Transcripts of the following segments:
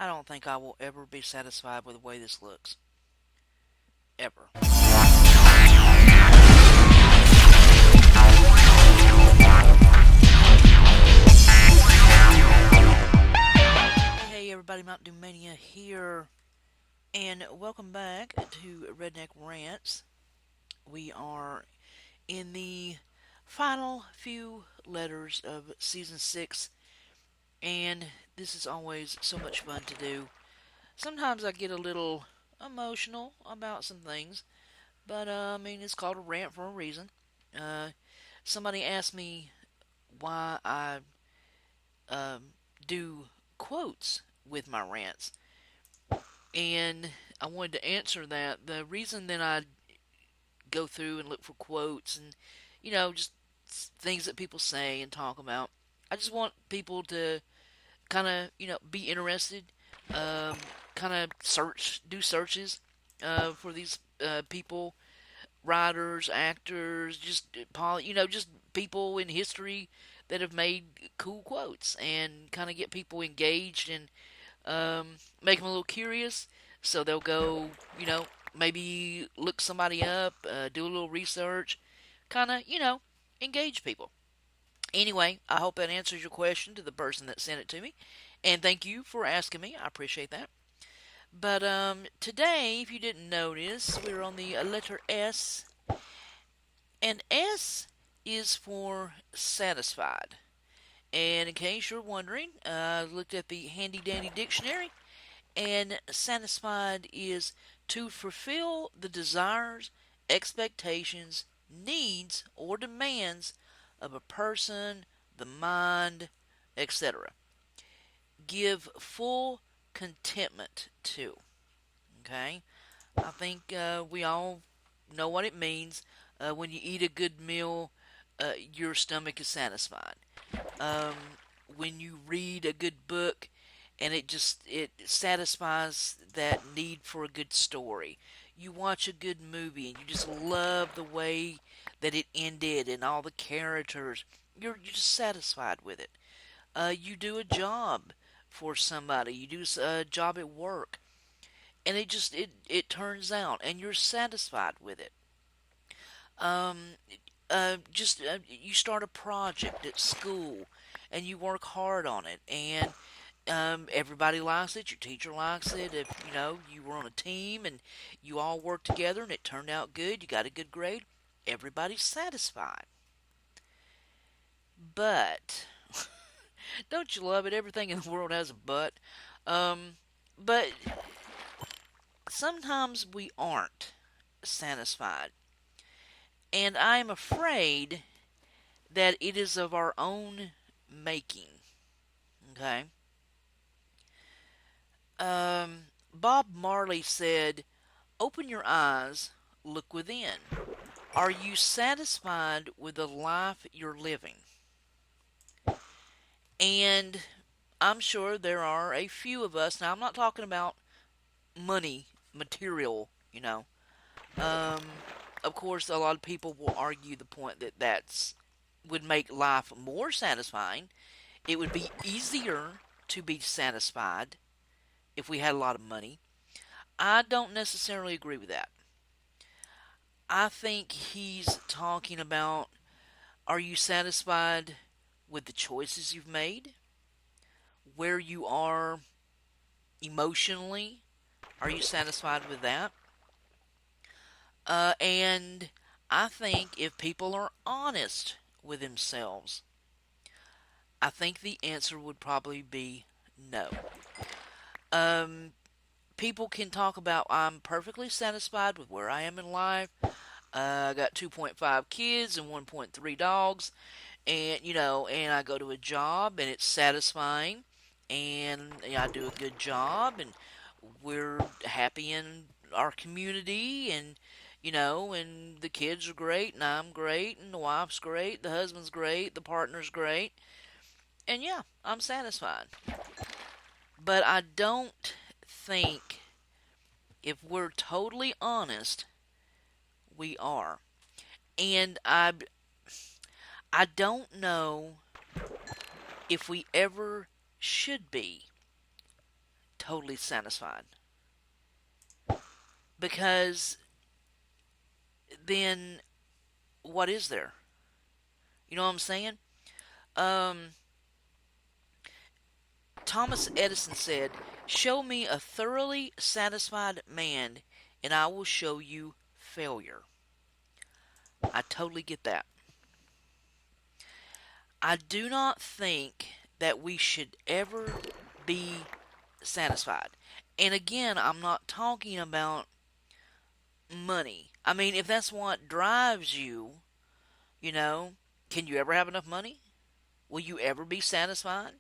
I don't think I will ever be satisfied with the way this looks. Ever. Hey everybody, Mntdewmania here, and welcome back to Redneck Rants. We are in the final few letters of Season 6, and this is always so much fun to do. Sometimes I get a little emotional about some things, but it's called a rant for a reason. Uh, Somebody asked me why I um, do quotes with my rants, and I wanted to answer that. The reason that I go through and look for quotes and, just things that people say and talk about, I just want people to kind of, be interested, um, kind of do searches for these people, writers, actors, just people in history that have made cool quotes, and kind of get people engaged and make them a little curious. So they'll go, maybe look somebody up, do a little research, kind of, engage people. Anyway, I hope that answers your question to the person that sent it to me. And thank you for asking me. I appreciate that. But today, if you didn't notice, we're on the letter S. And S is for satisfied. And in case you're wondering, I looked at the handy dandy dictionary, and satisfied is to fulfill the desires, expectations, needs, or demands of a person, the mind, etc. Give full contentment to. Okay? I think we all know what it means. When you eat a good meal, your stomach is satisfied. Um, when you read a good book, and it satisfies that need for a good story. You watch a good movie and you just love the way that it ended and all the characters. You're just satisfied with it. You do a job for somebody. You do a job at work, and it turns out, and you're satisfied with it. Um, just You start a project at school, and you work hard on it, and everybody likes it. Your teacher likes it. If you were on a team and you all worked together and it turned out good, you got a good grade. Everybody's satisfied. But don't you love it? Everything in the world has a but. Um, but sometimes we aren't satisfied, and I'm afraid that it is of our own making. Okay. Bob Marley said, "Open your eyes, look within. Are you satisfied with the life you're living?" And I'm sure there are a few of us. Now, I'm not talking about money, material, Um, of course, a lot of people will argue the point that that's would make life more satisfying. It would be easier to be satisfied if we had a lot of money. I don't necessarily agree with that. I think he's talking about, are you satisfied with the choices you've made? Where you are emotionally? Are you satisfied with that? And I think if people are honest with themselves, I think the answer would probably be no. Um, People can talk about, I'm perfectly satisfied with where I am in life. I got 2.5 kids and 1.3 dogs, and and I go to a job and it's satisfying, and I do a good job, and we're happy in our community, and and the kids are great, and I'm great, and the wife's great, the husband's great, the partner's great, and yeah, I'm satisfied. But I don't think, if we're totally honest, we are. And I don't know if we ever should be, totally satisfied. Because then what is there? You know what I'm saying? Um, Thomas Edison said, "Show me a thoroughly satisfied man, and I will show you failure." I totally get that. I do not think that we should ever be satisfied. And again, I'm not talking about money. I mean, if that's what drives you, you know, can you ever have enough money? Will you ever be satisfied?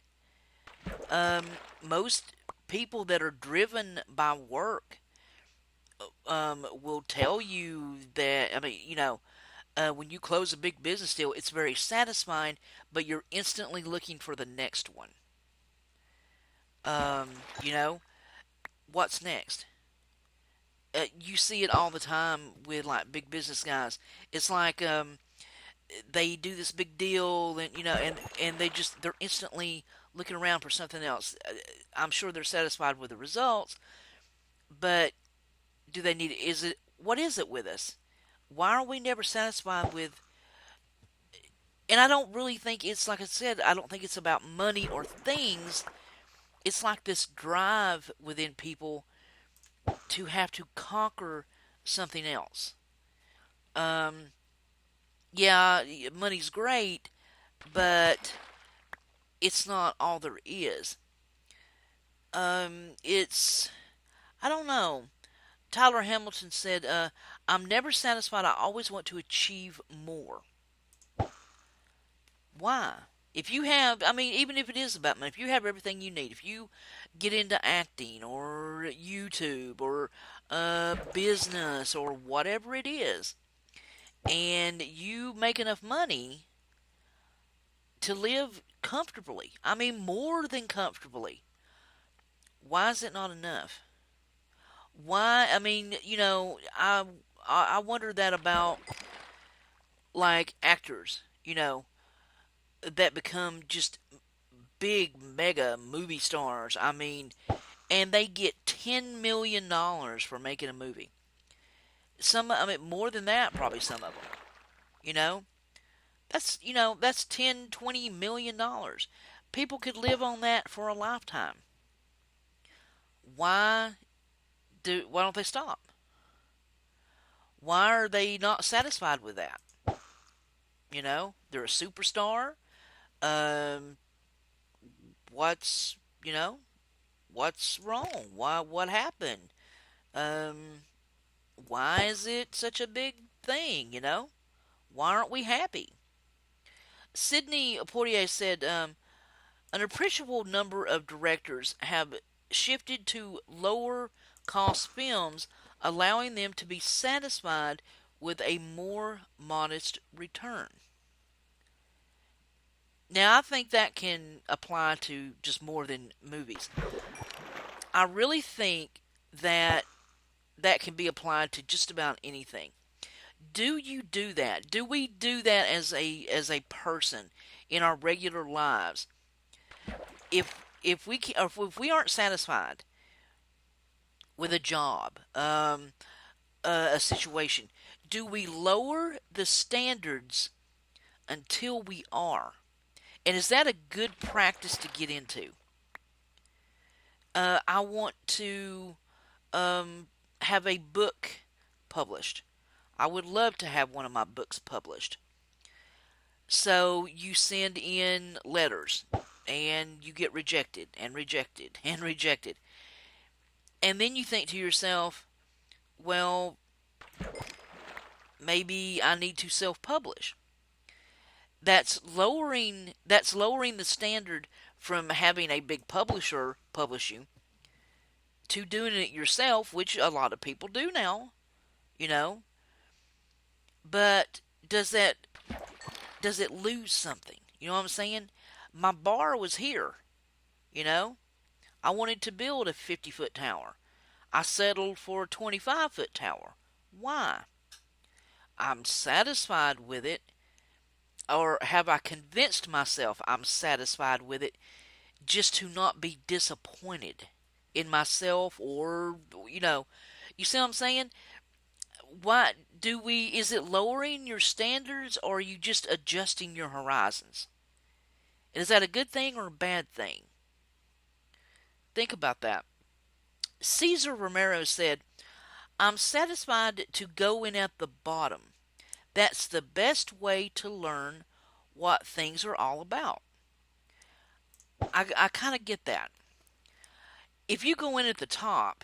Um, Most people that are driven by work will tell you that, I mean, when you close a big business deal, it's very satisfying, but you're instantly looking for the next one. Um, you know, what's next? You see it all the time with like big business guys. It's like they do this big deal, and and they're instantly looking around for something else. I'm sure they're satisfied with the results, but do they need? Is it what is it with us? Why are we never satisfied with? And I don't really think it's like I said. I don't think it's about money or things. It's like this drive within people to have to conquer something else. Um, yeah, money's great, but it's not all there is. It's I don't know. Tyler Hamilton said, "I'm never satisfied. I always want to achieve more." Why? If you have, I mean, even if it is about money, if you have everything you need, if you get into acting or YouTube or business or whatever it is, and you make enough money to live comfortably, I mean, more than comfortably, why is it not enough? Why? I mean, I wonder that about like actors, that become just big mega movie stars. I mean, and they get $10 million for making a movie. I mean, more than that, probably some of them. You know, that's 10, $20 million. People could live on that for a lifetime. Why why don't they stop? Why are they not satisfied with that? They're a superstar. Um, what's you know what's wrong? What happened? Um, why is it such a big thing? Why aren't we happy? Sidney Poitier said, an appreciable number of directors have shifted to lower cost films, allowing them to be satisfied with a more modest return. Now, I think that can apply to just more than movies. I really think that that can be applied to just about anything. Do you do that? Do we do that as a person in our regular lives? If we aren't satisfied with a job, a situation, do we lower the standards until we are? And is that a good practice to get into? I want to have a book published. I would love to have one of my books published. So you send in letters and you get rejected and rejected and rejected. And then you think to yourself, well, maybe I need to self-publish. That's lowering the standard from having a big publisher publish you to doing it yourself, which a lot of people do now, you know. But does it lose something? You know what I'm saying? My bar was here, you know. I wanted to build a 50-foot tower. I settled for a 25-foot tower. Why? I'm satisfied with it, or have I convinced myself I'm satisfied with it just to not be disappointed? in myself, or you see what I'm saying? Why do we? Is it lowering your standards, or are you just adjusting your horizons? Is that a good thing or a bad thing? Think about that. Cesar Romero said, I'm satisfied to go in at the bottom. That's the best way to learn what things are all about. I kind of get that. If you go in at the top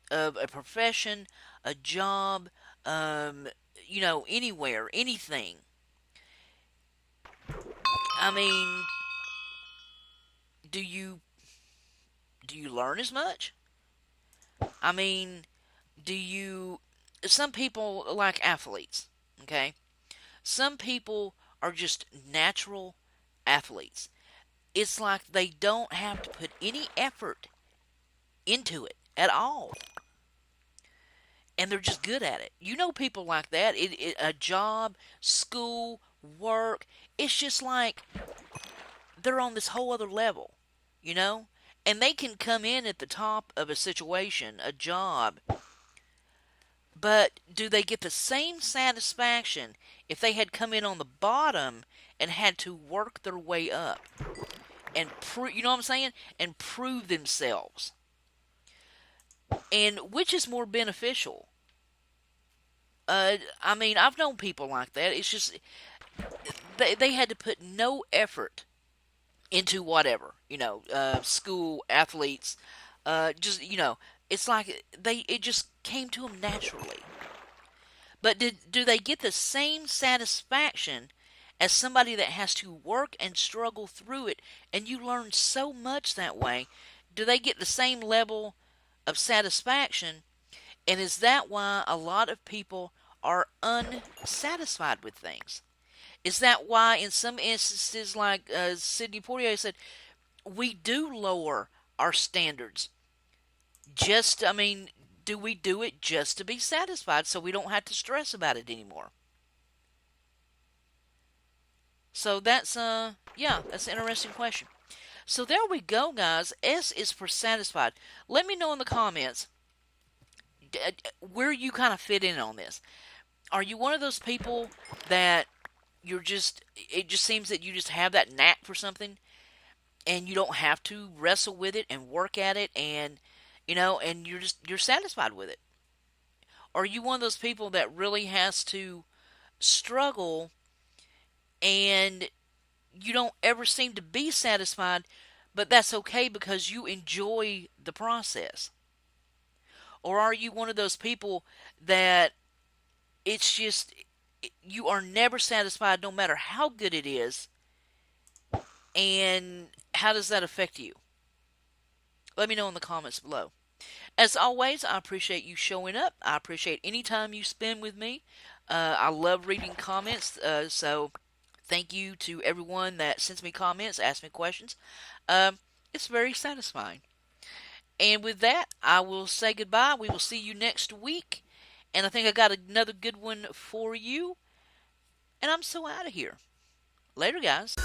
of a profession, a job, um, anywhere, anything, I mean, do you learn as much? I mean, do you? Some people like athletes. Okay, some people are just natural athletes. It's like they don't have to put any effort into it at all, and they're just good at it. You know, people like that. A job, school, work. It's just like they're on this whole other level, you know? And they can come in at the top of a situation, a job, but do they get the same satisfaction if they had come in on the bottom and had to work their way up and you know what I'm saying? And prove themselves. And which is more beneficial? I mean, I've known people like that. It's just they had to put no effort into whatever, school, athletes, just, it's like it just came to them naturally. But do they get the same satisfaction as somebody that has to work and struggle through it, and you learn so much that way? Do they get the same level of satisfaction? And is that why a lot of people are unsatisfied with things? Is that why, in some instances, like Sidney Poitier said, we do lower our standards? I mean, do we do it just to be satisfied so we don't have to stress about it anymore? So that's an interesting question. So there we go, guys. S is for satisfied. Let me know in the comments where you kind of fit in on this. Are you one of those people that it just seems that you just have that knack for something and you don't have to wrestle with it and work at it, and and you're satisfied with it? Or are you one of those people that really has to struggle and you don't ever seem to be satisfied, but that's okay because you enjoy the process? Or are you one of those people that it's just you are never satisfied no matter how good it is? And how does that affect you? Let me know in the comments below. As always, I appreciate you showing up. I appreciate any time you spend with me. I love reading comments, so thank you to everyone that sends me comments, asks me questions. It's very satisfying. And with that, I will say goodbye. We will see you next week. And I think I got another good one for you. And I'm so out of here. Later, guys.